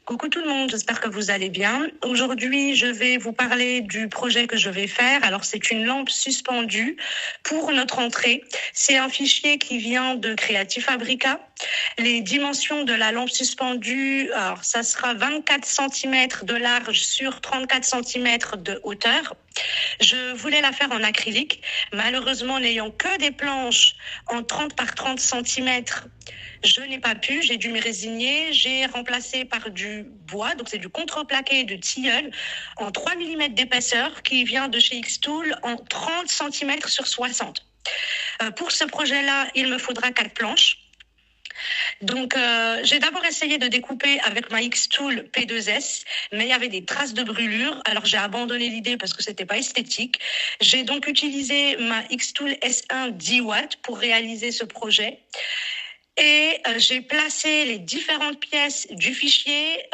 Coucou tout le monde, j'espère que vous allez bien. Aujourd'hui, je vais vous parler du projet que je vais faire. Alors, c'est une lampe suspendue pour notre entrée. C'est un fichier qui vient de Creative Fabrica. Les dimensions de la lampe suspendue, alors ça sera 24 cm de large sur 34 cm de hauteur. Je voulais la faire en acrylique. Malheureusement, n'ayant que des planches en 30 par 30 cm, je n'ai pas pu, j'ai dû me résigner. J'ai remplacé par du bois, donc c'est du contreplaqué de tilleul en 3 mm d'épaisseur qui vient de chez xTool en 30 cm sur 60. Pour ce projet-là, il me faudra 4 planches. Donc, j'ai d'abord essayé de découper avec ma xTool P2S, mais il y avait des traces de brûlure. Alors, j'ai abandonné l'idée parce que c'était pas esthétique. J'ai donc utilisé ma xTool S1 10 watts pour réaliser ce projet. Et j'ai placé les différentes pièces du fichier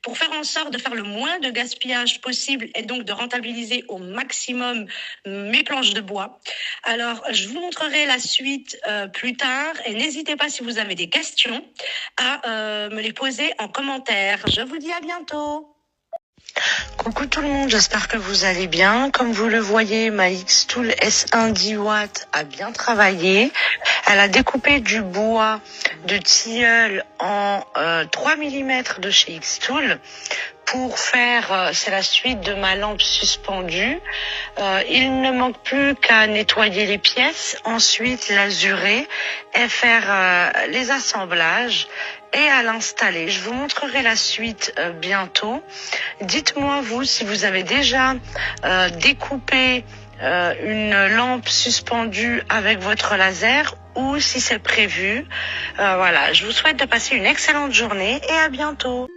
pour faire en sorte de faire le moins de gaspillage possible et donc de rentabiliser au maximum mes planches de bois. Alors, je vous montrerai la suite plus tard et n'hésitez pas si vous avez des questions à me les poser en commentaire. Je vous dis à bientôt. Coucou tout le monde, j'espère que vous allez bien. Comme vous le voyez, ma xTool S1 10 watts a bien travaillé. Elle a découpé du bois de tilleul en 3 mm de chez xTool pour faire, c'est la suite de ma lampe suspendue. Il ne manque plus qu'à nettoyer les pièces, ensuite lazurer et faire les assemblages et à l'installer. Je vous montrerai la suite bientôt. Dites-moi vous si vous avez déjà découpé une lampe suspendue avec votre laser ou si c'est prévu. Voilà, je vous souhaite de passer une excellente journée et à bientôt.